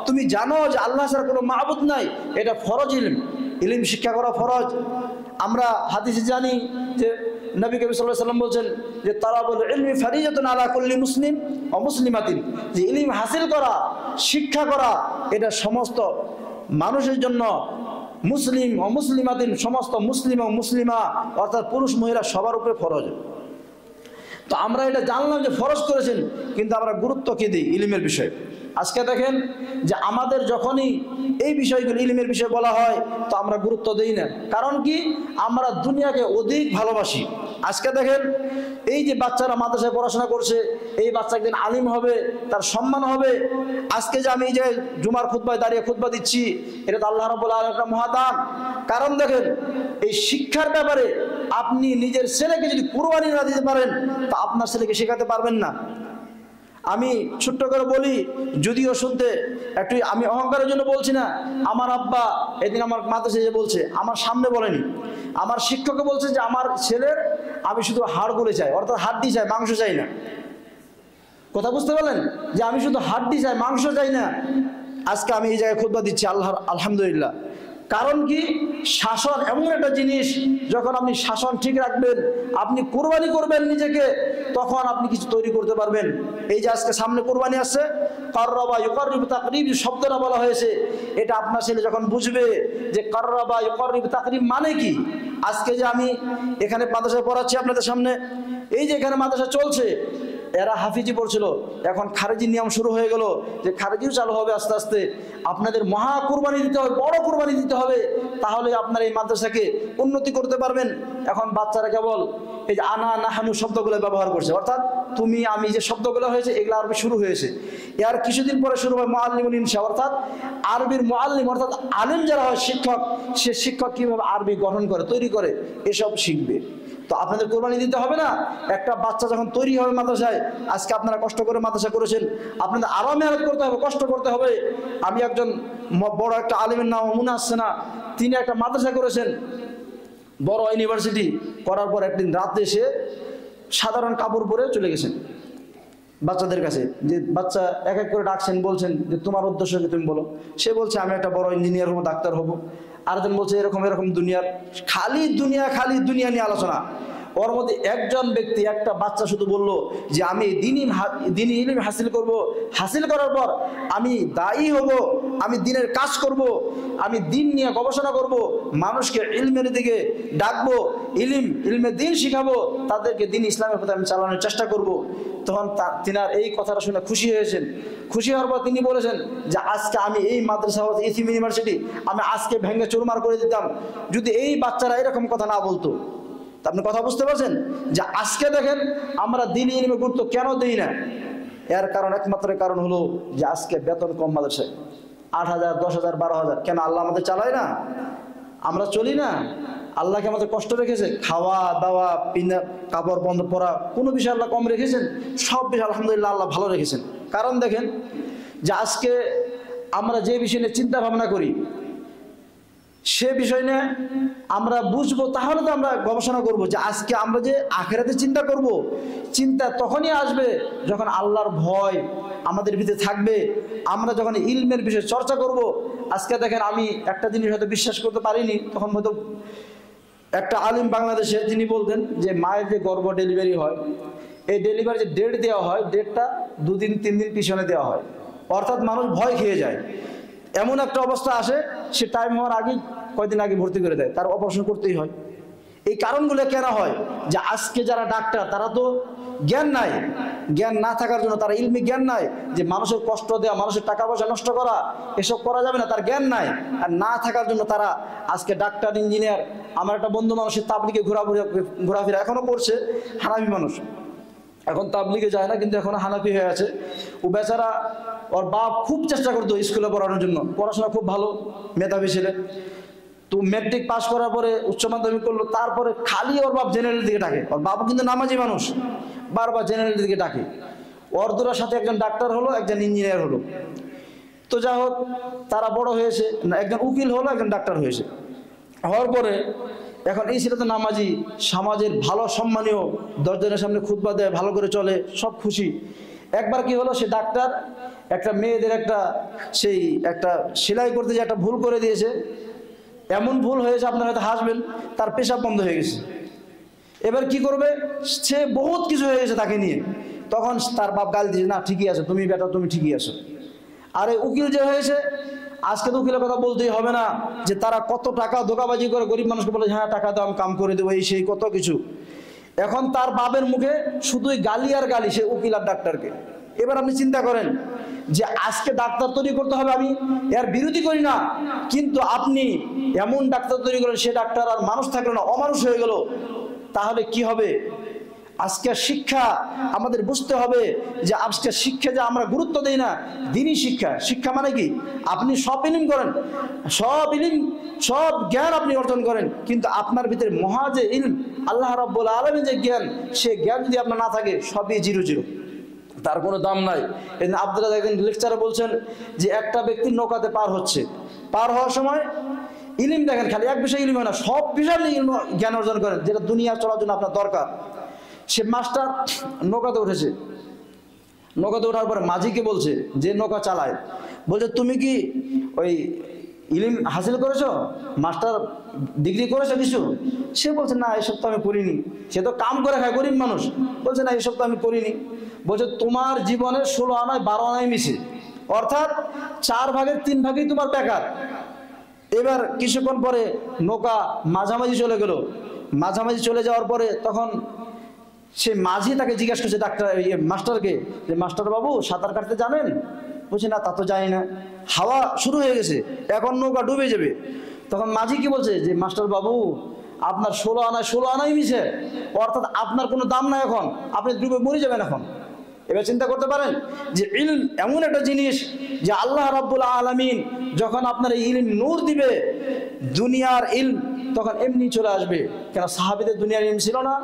তুমি জানো যে আল্লাহ ছাড়া কোনো মাবুদ নাই, এটা ফরজ ইলম। ইলম শিক্ষা করা ফরজ। আমরা হাদিসে জানি যে নবী করিম সাল্লাল্লাহু আলাইহি ওয়াসাল্লাম বলেছেন যে তালাবুল ইলমি ফারিজাতুন আলা কুল্লি মুসলিম ওয়া মুসলিমাতিন, যে ইলম হাসিল করা, শিক্ষা করা এটা সমস্ত মানুষের জন্য, মুসলিম ও মুসলিমাতিন সমস্ত মুসলিম ও মুসলিমা অর্থাৎ পুরুষ মহিলা সবার উপরে ফরজ। তো আমরা এটা জানলাম যে ফরজ করেছেন, কিন্তু আমরা গুরুত্ব কি দিই ইলমের বিষয়ে? আজকে দেখেন যে আমাদের যখনই এই বিষয়গুলো ইলমের বিষয়ে বলা হয় তো আমরা গুরুত্ব দিই না। কারণ কি? আমরা দুনিয়াকে অধিক ভালোবাসি। আজকে দেখেন এই যে বাচ্চারা মাদ্রাসায় পড়াশোনা করছে, এই বাচ্চা একদিন আলিম হবে, তার সম্মান হবে। আজকে যে আমি এই যে জুমার খুতবায় দাঁড়িয়ে খুতবা দিচ্ছি, এটা তো আল্লাহ রাব্বুল আলামিনের একটা মহাদান। কারণ দেখেন এই শিক্ষার ব্যাপারে আপনি নিজের ছেলেকে যদি কুরবানি না দিতে পারেন তা আপনার ছেলেকে শেখাতে পারবেন না। আমি ছোট্ট করে বলি, যদিও শুনতে একটু, আমি অহংকারের জন্য বলছি না। আমার আব্বা এদিন আমার মাদ্রাসায় যে বলছে, আমার সামনে বলেনি, আমার শিক্ষককে বলছে যে আমার ছেলের আমি শুধু হাড়গুলো চাই, অর্থাৎ হাড্ডি চাই, মাংস চাই না। কথা বুঝতে পারলেন? যে আমি শুধু হাড্ডি চাই, মাংস চাই না। আজকে আমি এই জায়গায় খুতবা দিচ্ছি, আলহামদুলিল্লাহ। কারণ কি? শাসন এমন একটা জিনিস, যখন আপনি শাসন ঠিক রাখবেন, আপনি কোরবানি করবেন নিজেকে, তখন আপনি কিছু তৈরি করতে পারবেন। এই যে আজকে সামনে কোরবানি আসছে, কাররাবা ইউকাররিবু তাকরিব শব্দটা বলা হয়েছে, এটা আপনার ছেলে যখন বুঝবে যে কাররাবা ইউকাররিবু তাকরিব মানে কি। আজকে যে আমি এখানে মাদ্রাসায় পড়াচ্ছি আপনাদের সামনে, এই যে এখানে মাদ্রাসা চলছে, এরা হাফিজি পড়ছিল, এখন খারেজি নিয়ম শুরু হয়ে গেল, যে খারেজিও চালু হবে আস্তে আস্তে। আপনাদের মহা কুরবানি দিতে হবে, বড় কুরবানি দিতে হবে, তাহলে আপনার এই মাদ্রাসাকে উন্নতি করতে পারবেন। এখন বাচ্চারা কেবল এই যে আনা নাহানু শব্দগুলো ব্যবহার করছে, অর্থাৎ তুমি আমি যে শব্দগুলো হয়েছে এগুলো আরবি শুরু হয়েছে। এর কিছুদিন পরে শুরু হয় মুআল্লিমুল ইনশা, অর্থাৎ আরবির মুআল্লিম, অর্থাৎ আলিম যারা হয় শিক্ষক, সে শিক্ষক কিভাবে আরবি গঠন করে, তৈরি করে, এসব শিখবে। তো আপনাদের কোরবানি দিতে হবে না? একটা বাচ্চা যখন তৈরি হবে মাদ্রাসায়, আজকে আপনারা কষ্ট করে মাদ্রাসা করেছেন, আপনাদের আরো মেহনত করতে হবে, কষ্ট করতে হবে। আমি একজন বড় একটা আলিমের নাম মনে আসছে না, তিনি একটা মাদ্রাসা করেছেন, বড় ইউনিভার্সিটি করার পর একদিন রাতে এসে সাধারণ কাপড় পরে চলে গেছেন বাচ্চাদের কাছে। যে বাচ্চা এক এক করে ডাকছেন, বলছেন যে তোমার উদ্দেশ্য কি তুমি বলো। সে বলছে আমি একটা বড় ইঞ্জিনিয়ার হবো, ডাক্তার হবো। আরেকজন বলছে এরকম এরকম দুনিয়ার, খালি দুনিয়া নিয়ে আলোচনা। ওর মধ্যে একজন ব্যক্তি, একটা বাচ্চা শুধু বলল যে আমি দিনই ইলম হাসিল করব, হাসিল করার পর আমি দায়ী হব, আমি দিনের কাজ করব, আমি দিন নিয়ে গবেষণা করব, মানুষকে ইলমের দিকে ডাকবো, ইলমে দিন শিখাবো, তাদেরকে দিন ইসলামের প্রতি আমি চালানোর চেষ্টা করব। তখন তিনার এই কথাটা শুনে খুশি হয়েছেন। খুশি হওয়ার পর তিনি বলেছেন যে আজকে আমি এই মাদ্রাসা ইসিম ইউনিভার্সিটি আমি আজকে ভেঙে চুরমার করে দিতাম যদি এই বাচ্চারা এরকম কথা না বলতো। আপনি কথা বুঝতে পারছেন যে আজকে দেখেন আমরা দিনই ইলমে গুরুত্ব কেন দিই না? এর কারণ, একমাত্র কারণ হলো যে আজকে বেতন কম মাদ্রাসায়, 8,000, 10,000, 12,000। কেন? আল্লাহ আমাদের চালায় না? আমরা চলি না? আল্লাহকে আমাদের কষ্ট রেখেছে, খাওয়া দাওয়া, পিনা, কাপড় বন্ধ পরা, কোনো বিষয় আল্লাহ কম রেখেছেন? সব বিষয় আলহামদুলিল্লাহ আল্লাহ ভালো রেখেছেন। কারণ দেখেন যে আজকে আমরা যে বিষয় নিয়ে চিন্তা ভাবনা করি, সে বিষয় নিয়ে আমরা বুঝবো, তাহলে তো আমরা গবেষণা করব যে আজকে আমরা যে আখিরাতে চিন্তা করব, চিন্তা তখনই আসবে যখন আল্লাহর ভয় আমাদের ভিতরে থাকবে, আমরা যখন ইলমের বিষয়ে চর্চা করব। আজকে দেখেন আমি একটা জিনিস হয়তো বিশ্বাস করতে পারিনি, তখন হয়তো একটা আলিম বাংলাদেশে তিনি বলতেন যে মায়ের যে গর্ভ ডেলিভারি হয়, এই ডেলিভারি যে ডেট দেওয়া হয়, ডেটটা 2 দিন 3 দিন পিছনে দেওয়া হয়, অর্থাৎ মানুষ ভয় খেয়ে যায়। এমন একটা অবস্থা আসে, সে টাইম হওয়ার আগে কয়দিন আগে ভর্তি করে দেয়, তার অপারেশন করতেই হয়। এই কারণগুলো কেন হয়? যে আজকে যারা ডাক্তার তারা তো জ্ঞান নাই, জ্ঞান না থাকার জন্য, তারা ইলমি জ্ঞান নাই যে মানুষের কষ্ট দেওয়া, মানুষের টাকা পয়সা নষ্ট করা, এসব করা যাবে না, তার জ্ঞান নাই। আর না থাকার জন্য তারা আজকে ডাক্তার, ইঞ্জিনিয়ার। আমার একটা বন্ধু মানুষের তাবলিগে ঘোরাফেরা এখনো করছে, হানাফি মানুষ, এখন তাবলিগে যায় না, কিন্তু এখন হানাফি হয়ে আছে। ও বেচারা, ওর বাপ খুব চেষ্টা করতো স্কুলে পড়ানোর জন্য, পড়াশোনা খুব ভালো, মেধাবী ছেলে। তো ম্যাট্রিক পাস করার পরে উচ্চ মাধ্যমিক করলো, তারপরে খালি ওর বাপ জেনারেলের দিকে ডাকে। ওর বাপ কিন্তু নামাজি মানুষ, বারবার জেনারেলের দিকে ডাকে। ওর দুটার সাথে একজন ডাক্তার হলো, একজন ইঞ্জিনিয়ার হলো। তো যা হোক, তারা বড় হয়েছে, একজন উকিল হলো, একজন ডাক্তার হয়েছে। হওয়ার পরে এখন এই ছেলে তো নামাজি, সমাজের ভালো সম্মানীয়, 10 জনের সামনে খুতবা দেয়, ভালো করে চলে, সব খুশি। একবার কি হলো, সে ডাক্তার একটা মেয়েদের একটা সেলাই করতে যে একটা ভুল করে দিয়েছে। এমন ভুল হয়েছে আপনারা হয়তো হাসবেন, তার পেশাব বন্ধ হয়ে গেছে। এবার কি করবে, সে বহুত কিছু হয়ে গেছে তাকে নিয়ে। তখন তার বাপ গাল দিয়েছে, না ঠিকই আছে তুমি বেটা, তুমি ঠিকই আছো। আরে উকিল যে হয়েছে, আজকে তো উকিলের কথা বলতেই হবে না, যে তারা কত টাকা ধোকাবাজি করে গরিব মানুষকে বলে হ্যাঁ টাকা দাও আমি কাম করে দেবো, এই সেই কত কিছু। এখন তার বাপের মুখে শুধুই গালি আর গালি, সে উকিল আর ডাক্তারকে। এবার আপনি চিন্তা করেন যে আজকে ডাক্তার তৈরি করতে হবে, আমি এর বিরোধী করি না, কিন্তু আপনি এমন ডাক্তার তৈরি করেন, সে ডাক্তার আর মানুষ থাকলো না, অমানুষ হয়ে গেল, তাহলে কি হবে? আজকের শিক্ষা আমাদের বুঝতে হবে যে আজকের শিক্ষা যে আমরা গুরুত্ব দেই না, দিনই শিক্ষা। শিক্ষা মানে কি, আপনি সব ইলম করেন, সব জ্ঞান আপনি অর্জন করেন, কিন্তু আপনার ভিতরে মহা যে ইলম, আল্লাহ রাব্বুল আলামিন যে জ্ঞান, সে জ্ঞান যদি আপনার না থাকে, সবই জিরো জিরো, তার কোনো দাম নাই। আব্দুল্লাহ একদিন লেকচারে বলছেন যে একটা ব্যক্তি নৌকাতে পার হচ্ছে, পার হওয়ার সময় ইলম দেখেন, খালি এক বিষয় ইলম হয় না, সব বিষয় নিয়ে জ্ঞান অর্জন করেন, যেটা দুনিয়া চলার জন্য আপনার দরকার। সে মাস্টার নৌকাতে উঠেছে, নৌকাতে ওঠার পরে মাঝিকে বলছে, যে নৌকা চালায়, বলছে তুমি কি ওই ইলম হাসিল করেছো, মাস্টার ডিগ্রি করেছো কিছু? সে বলছে না এসব তো আমি করিনি। সে তো কাম করে খায়, গরিব মানুষ। বলছে না এসব তো আমি করিনি। বলছে তোমার জীবনের 16 আনায় 12 আনায় মিশে, অর্থাৎ 4 ভাগের 3 ভাগই তোমার বেকার। এবার কিছুক্ষণ পরে নৌকা মাঝামাঝি চলে গেল। মাঝামাঝি চলে যাওয়ার পরে তখন সে মাঝি তাকে জিজ্ঞাসা করছে মাস্টারকে, যে মাস্টার বাবু সাঁতার কাটতে জানেন? বলছে না তা তো জানি না। হাওয়া শুরু হয়ে গেছে, এখন নৌকা ডুবে যাবে। তখন মাঝি কি বলছে, যে মাস্টার বাবু আপনার 16 আনাই মিশে, অর্থাৎ আপনার কোনো দাম নাই, এখন আপনি ডুবে মরে যাবেন এখন। এবার চিন্তা করতে পারেন যে ইলম এমন একটা জিনিস, যে আল্লাহ রাব্বুল আলামিন যখন আপনার এই ইলম নূর দিবে, দুনিয়ার ইলম তখন এমনি চলে আসবে। কেন সাহাবীদের দুনিয়ার ইলম ছিল না?